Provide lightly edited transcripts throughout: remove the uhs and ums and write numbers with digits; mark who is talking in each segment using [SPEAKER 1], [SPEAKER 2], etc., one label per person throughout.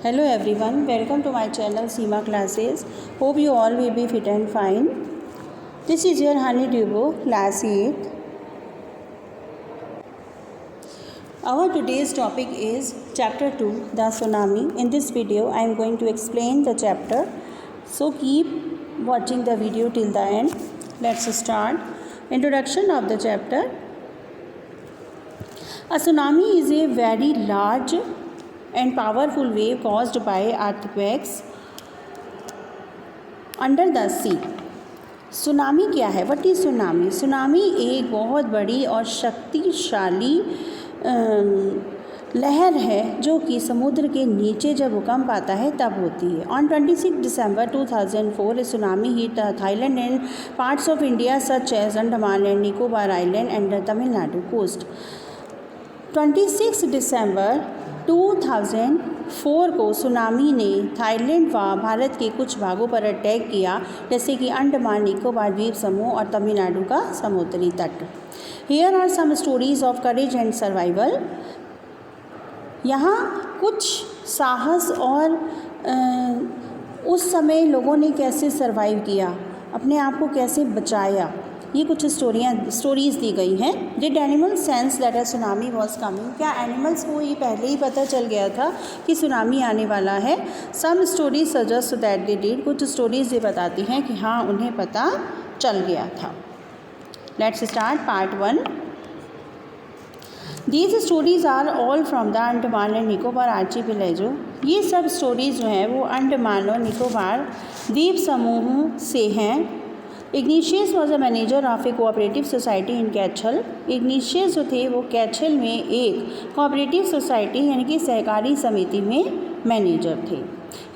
[SPEAKER 1] Hello everyone, welcome to my channel Seema Classes. Hope you all will be fit and fine. This is your Honey Dubo, class 8. Our today's topic is chapter 2, the tsunami. In this video, I am going to explain the chapter. So keep watching the video till the end. Let's start. Introduction of the chapter. A tsunami is a very large and powerful wave caused by earthquakes under the sea. Tsunami क्या है? What is tsunami? Tsunami एक बहुत बड़ी और शक्तिशाली लहर है जो कि समुद्र के नीचे जब भूकंप आता है तब होती है. On 26 December 2004 tsunami hit Thailand and parts of India such as Andaman and Nicobar island and Tamil Nadu coast. 26 दिसंबर 2004 को सुनामी ने थाईलैंड व भारत के कुछ भागों पर अटैक किया, जैसे कि अंडमान निकोबार द्वीप समूह और तमिलनाडु का समुद्री तट. Here are some stories of courage and survival. यहाँ कुछ साहस और उस समय लोगों ने कैसे सर्वाइव किया, अपने आप को कैसे बचाया, ये कुछ स्टोरीज़ दी गई हैं. Did animal sense that a tsunami was coming. क्या एनिमल्स को ये पहले ही पता चल गया था कि सुनामी आने वाला है? Some stories suggest that they did. कुछ स्टोरीज ये बताती हैं कि हाँ उन्हें पता चल गया था. Let's start part 1. These stories are all from the Andaman and Nicobar archipelago. ये सब स्टोरीज़ जो हैं वो अंडमान और निकोबार द्वीप समूह से हैं. Igneous was a manager of A cooperative society in कैचल. Igneous जो थे वो कैचल में एक कोऑपरेटिव सोसाइटी यानी कि सहकारी समिति में मैनेजर थे.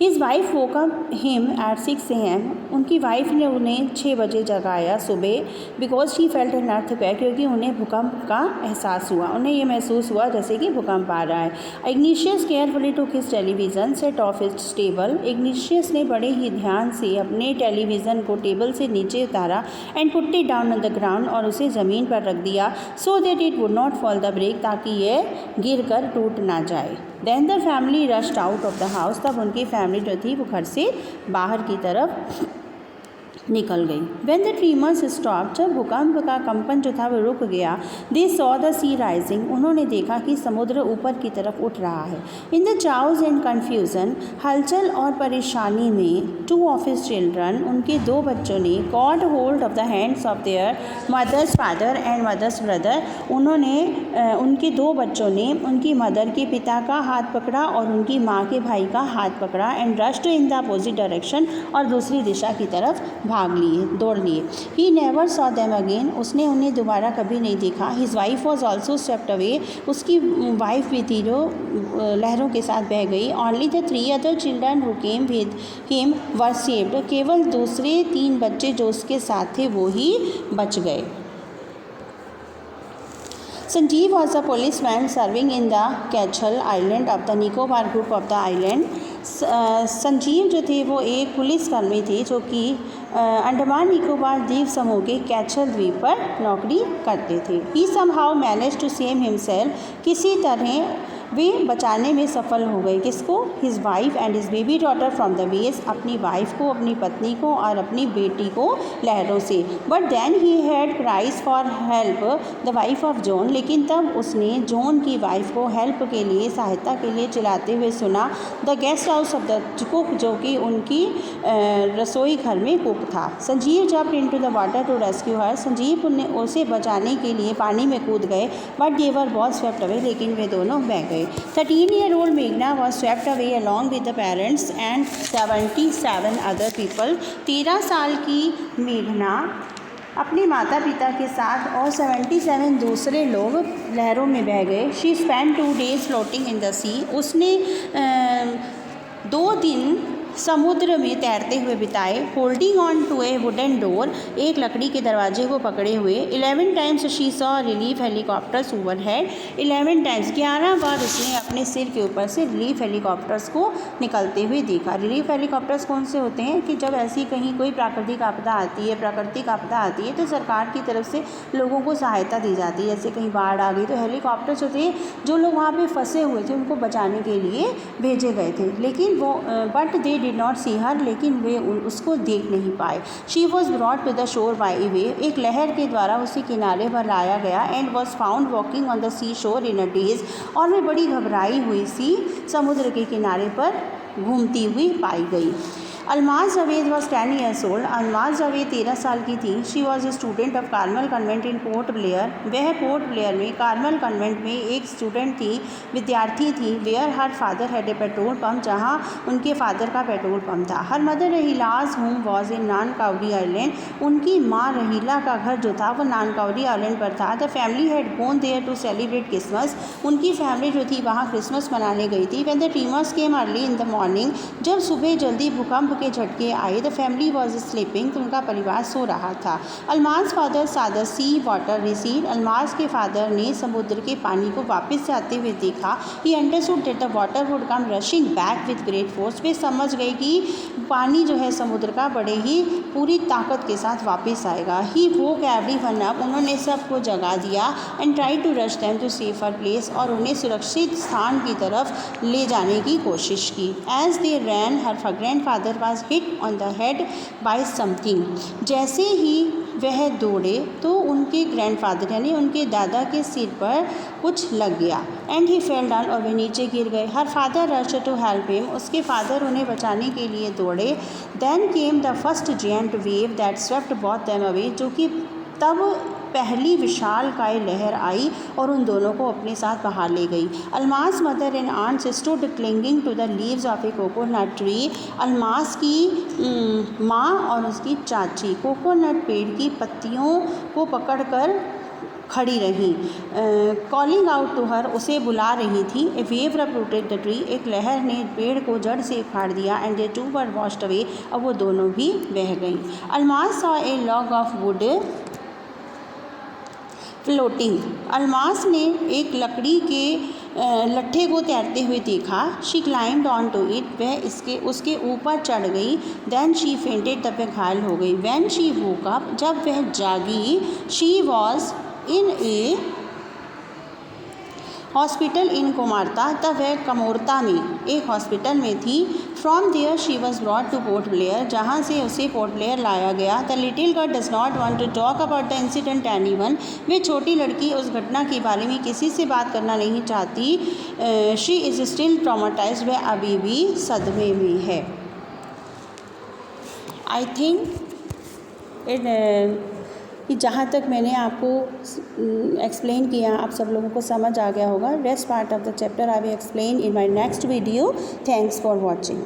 [SPEAKER 1] His wife woke up him at 6 AM. उनकी वाइफ ने उन्हें 6 बजे जगाया सुबह, because she felt an earthquake, क्योंकि उन्हें भूकंप का एहसास हुआ, उन्हें ये महसूस हुआ जैसे कि भूकंप आ रहा है. Igneous carefully took his television set of its table. Igneous ने बड़े ही ध्यान से अपने टेलीविज़न को टेबल से नीचे उतारा and put it down on the ground, और उसे ज़मीन पर रख दिया, so that it would not fall the break, ताकि यह गिर कर टूट ना जाए. Then the family rushed out of the house. तब उनकी फैमिली जो थी वो घर से बाहर की तरफ निकल गई. When the tremors stop. जब भूकंप का कंपन जो था वो रुक गया, they saw the sea rising. उन्होंने देखा कि समुद्र ऊपर की तरफ उठ रहा है. इन द चाउज एंड कन्फ्यूज़न, हलचल और परेशानी में, 2 ऑफ हिज चिल्ड्रन, उनके 2 बच्चों ने, caught hold of the hands of their mother's father and mother's brother. उन्होंने उनके 2 बच्चों ने उनकी मदर के पिता का हाथ पकड़ा और उनकी माँ के भाई का हाथ पकड़ा, and rushed in the opposite direction, और दूसरी दिशा की तरफ दौड़ लिए. He never saw them again. उसने उन्हें दोबारा कभी नहीं देखा. His wife was also swept away. उसकी वाइफ भी थी जो लहरों के साथ बह गई. Only the 3 other children who came with him were saved. केवल दूसरे 3 बच्चे जो उसके साथ थे वो ही बच गए. Sanjeev was a police man serving in the कैचल island of the Nicobar group of the island. Sanjeev जो थे वो एक पुलिसकर्मी थे जो कि अंडमान निकोबार द्वीप समूह के कैचल द्वीप पर नौकरी करते थे. He somehow manage to save himself. किसी तरह वे बचाने में सफल हो गए. किसको? His wife and his baby daughter from the waves. अपनी वाइफ को, अपनी पत्नी को और अपनी बेटी को लहरों से. But then he had cries for help the wife of John. लेकिन तब उसने जॉन की वाइफ को हेल्प के लिए, सहायता के लिए चिल्लाते हुए सुना. The guest house of the cook, जो कि उनकी रसोई घर में कुक था. Sanjeev jumped into the water to rescue her. Sanjeev ने उसे बचाने के लिए पानी में कूद गए. But they were both swept away. लेकिन वे दोनों बह गए. 13-year-old Meghna was swept away along with the parents and 77 other people. 13 साल की मेघना अपने माता पिता के साथ और 77 दूसरे लोग लहरों में बह गए. She spent 2 days floating in the sea. उसने 2 दिन समुद्र में तैरते हुए बिताए। Holding on to a wooden door, एक लकड़ी के दरवाजे को पकड़े हुए। 11 times she saw relief helicopters overhead, 11 times 11 बार उसने अपने सिर के ऊपर से रिलीफ हेलीकॉप्टर्स को निकलते हुए देखा। रिलीफ हेलीकॉप्टर्स कौन से होते हैं कि जब ऐसी कहीं कोई प्राकृतिक आपदा आती है तो सरकार की तरफ से लोगों को सहायता दी जाती है। जैसे कहीं बाढ़ आ गई तो हेलीकॉप्टर्स होते हैं जो लोग वहाँ पे फंसे हुए थे उनको बचाने के लिए भेजे गए थे, लेकिन वो but they did not see her, लेकिन वे उसको देख नहीं पाए। She was brought to the shore by a wave, एक लहर के द्वारा उसे किनारे पर लाया गया। And was found walking on the sea shore in a days, और वे बड़ी घबराई हुई सी समुद्र के किनारे पर घूमती हुई पाई गई। Almaz Javed was 10 years old, Almaz Javed 13 साल की थी। She was a student of Carmel convent in Port Blair, वह पोर्ट ब्लेयर में कार्मल कन्वेंट में एक स्टूडेंट थी, विद्यार्थी थी। Where her father had a petrol pump, जहाँ उनके फादर का पेट्रोल पम्प था। Her mother Rahila's home was in Nancowry island, उनकी माँ रहीला का घर जो था वो नानकाउरी आइलैंड पर था। The family had gone there to celebrate Christmas, उनकी फैमिली जो थी वहाँ क्रिसमस मनाने गई थी। When the tremors came early in the morning, जब सुबह जल्दी भूकंप के झटके आए। द फैमिली वॉज स्लीपिंग, तो उनका परिवार सो रहा था। Almaz father saw the sea water recede, Almaz के फादर ने समुद्र के पानी को वापस जाते हुए देखा। He understood that the water would come rushing back with great force, वे समझ गए कि पानी जो है समुद्र का बड़े ही पूरी ताकत के साथ वापस आएगा। ही वोक एवरीवन अप, उन्होंने सबको जगा दिया। And try to rush them to safer place, और उन्हें सुरक्षित स्थान की तरफ ले जाने की कोशिश की। As they ran her grandfather was hit on the head by something, जैसे ही वह दौड़े तो उनके ग्रैंडफादर यानी उनके दादा के सिर पर कुछ लग गया। एंड ही फेल डाउन, और वे नीचे गिर गए। Her father rush to help him, उसके फादर उन्हें बचाने के लिए दौड़े। Then came the first giant wave that swept both them away, जो कि तब पहली विशालकाय लहर आई और उन दोनों को अपने साथ बहा ले गई। Almas mother and aunts stood clinging to the leaves of a coconut tree, Almas की माँ और उसकी चाची कोकोनट पेड़ की पत्तियों को पकड़कर खड़ी रहीं। कॉलिंग आउट टू हर, उसे बुला रही थी। A wave uprooted the tree, एक लहर ने पेड़ को जड़ से उखाड़ दिया। And they too were washed away, अब वो दोनों भी बह गईं। Almas saw a log of wood floating, Almas ने एक लकड़ी के लट्ठे को तैरते हुए देखा। She climbed on to it, वह उसके ऊपर चढ़ गई। देन शी फेंटेड, तब वह घायल हो गई। व्हेन शी वोक अप, जब वह जागी। She was in a hospital in Kamorta, तब वह कमोरता में एक हॉस्पिटल में थी। From there she was brought to Port Blair, जहाँ से उसे पोर्ट ब्लेयर लाया गया। The little girl does not want to talk about the incident anyone, वे छोटी लड़की उस घटना के बारे में किसी से बात करना नहीं चाहती। शी इज़ स्टिल ट्रॉमाटाइज्ड, वह अभी भी सदमे में है। आई थिंक कि जहाँ तक मैंने आपको एक्सप्लेन किया आप सब लोगों को समझ आ गया होगा। Rest part of the chapter I will explain in my next video. Thanks for watching.